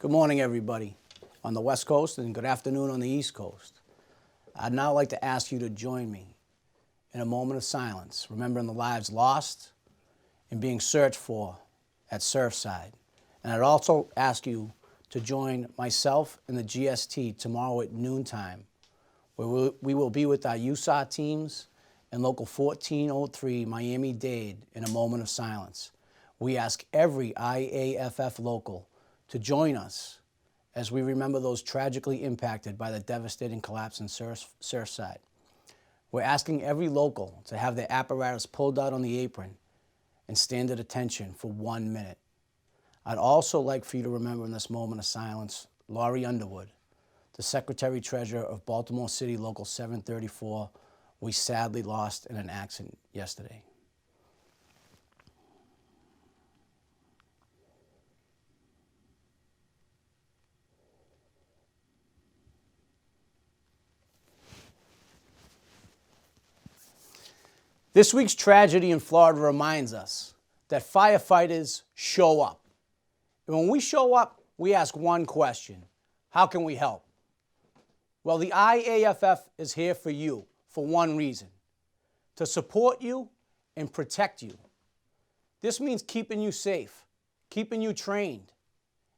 Good morning, everybody on the West Coast, and good afternoon on the East Coast. I'd now like to ask you to join me in a moment of silence, remembering the lives lost and being searched for at Surfside. And I'd also ask you to join myself and the GST tomorrow at noontime, where we will be with our USAR teams and Local 1403 Miami-Dade in a moment of silence. We ask every IAFF local to join us as we remember those tragically impacted by the devastating collapse in Surfside. We're asking every local to have their apparatus pulled out on the apron and stand at attention for 1 minute. I'd also like for you to remember in this moment of silence Laurie Underwood, the Secretary-Treasurer of Baltimore City Local 734, we sadly lost in an accident yesterday. This week's tragedy in Florida reminds us that firefighters show up. And when we show up, we ask one question: how can we help? Well, the IAFF is here for you for one reason: to support you and protect you. This means keeping you safe, keeping you trained,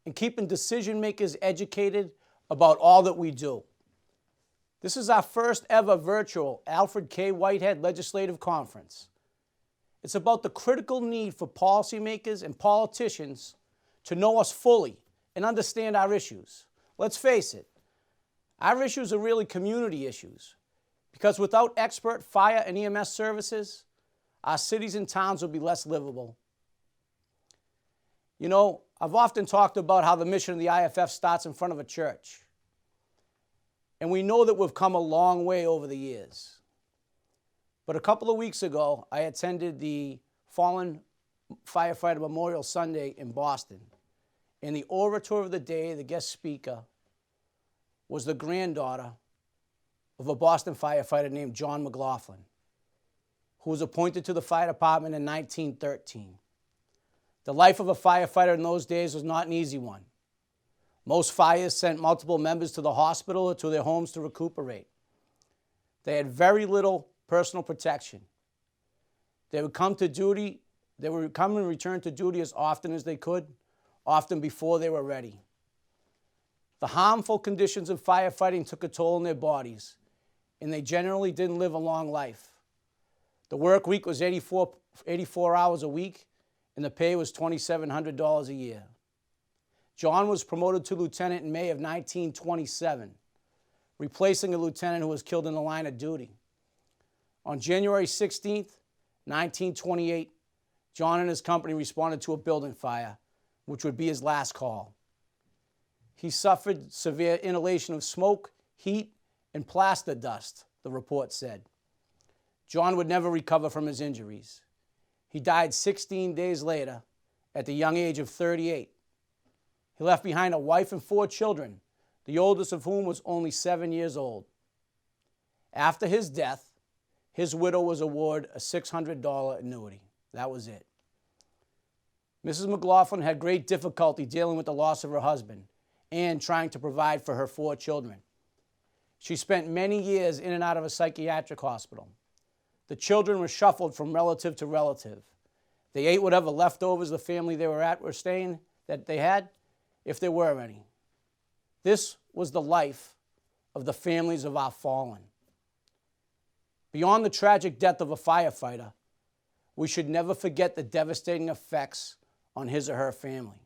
and keeping decision makers educated about all that we do. This is our first ever virtual Alfred K. Whitehead Legislative Conference. It's about the critical need for policymakers and politicians to know us fully and understand our issues. Let's face it, our issues are really community issues, because without expert fire and EMS services, our cities and towns will be less livable. You know, I've often talked about how the mission of the IAFF starts in front of a church. And we know that we've come a long way over the years. But a couple of weeks ago, I attended the Fallen Firefighter Memorial Sunday in Boston. And the orator of the day, the guest speaker, was the granddaughter of a Boston firefighter named John McLaughlin, who was appointed to the fire department in 1913. The life of a firefighter in those days was not an easy one. Most fires sent multiple members to the hospital or to their homes to recuperate. They had very little personal protection. They would come and return to duty as often as they could, often before they were ready. The harmful conditions of firefighting took a toll on their bodies, and they generally didn't live a long life. The work week was 84 hours a week, and the pay was $2,700 a year. John was promoted to lieutenant in May of 1927, replacing a lieutenant who was killed in the line of duty. On January 16th, 1928, John and his company responded to a building fire, which would be his last call. He suffered severe inhalation of smoke, heat, and plaster dust, the report said. John would never recover from his injuries. He died 16 days later at the young age of 38. He left behind a wife and 4 children, the oldest of whom was only 7 years old. After his death, his widow was awarded a $600 annuity. That was it. Mrs. McLaughlin had great difficulty dealing with the loss of her husband and trying to provide for her 4 children. She spent many years in and out of a psychiatric hospital. The children were shuffled from relative to relative. They ate whatever leftovers the family they were at were staying that they had, if there were any. This was the life of the families of our fallen. Beyond the tragic death of a firefighter, we should never forget the devastating effects on his or her family.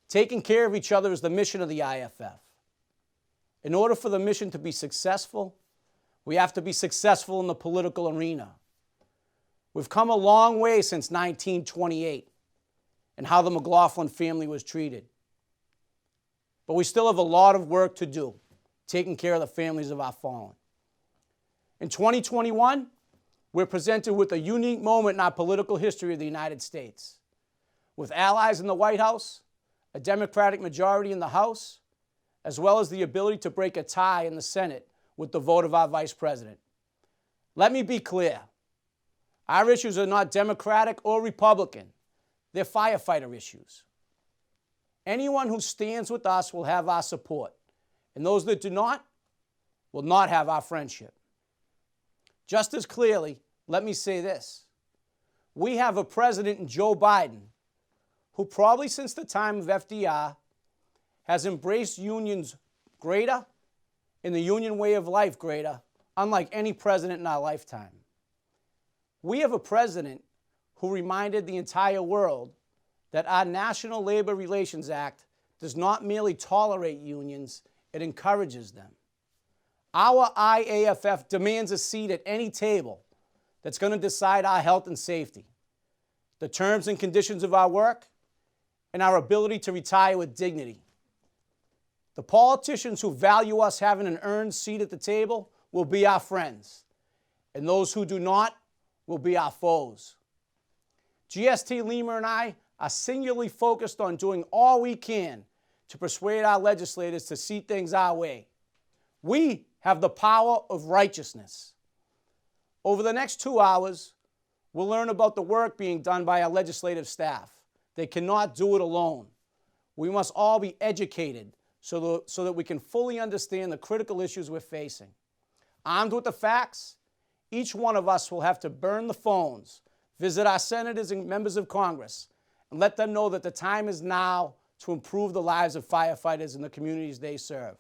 Taking care of each other is the mission of the IAFF. In order for the mission to be successful, we have to be successful in the political arena. We've come a long way since 1928 and how the McLaughlin family was treated. But we still have a lot of work to do, taking care of the families of our fallen. In 2021, we're presented with a unique moment in our political history of the United States. With allies in the White House, a Democratic majority in the House, as well as the ability to break a tie in the Senate with the vote of our Vice President. Let me be clear. Our issues are not Democratic or Republican. They're firefighter issues. Anyone who stands with us will have our support, and those that do not will not have our friendship. Just as clearly, let me say this. We have a president in Joe Biden who probably since the time of FDR has embraced unions greater and the union way of life greater, unlike any president in our lifetime. We have a president who reminded the entire world that our National Labor Relations Act does not merely tolerate unions, it encourages them. Our IAFF demands a seat at any table that's going to decide our health and safety, the terms and conditions of our work, and our ability to retire with dignity. The politicians who value us having an earned seat at the table will be our friends, and those who do not will be our foes. GST Lima and I are singularly focused on doing all we can to persuade our legislators to see things our way. We have the power of righteousness. Over the next 2 hours, we'll learn about the work being done by our legislative staff. They cannot do it alone. We must all be educated so that we can fully understand the critical issues we're facing. Armed with the facts, each one of us will have to burn the phones, visit our senators and members of Congress, and let them know that the time is now to improve the lives of firefighters in the communities they serve.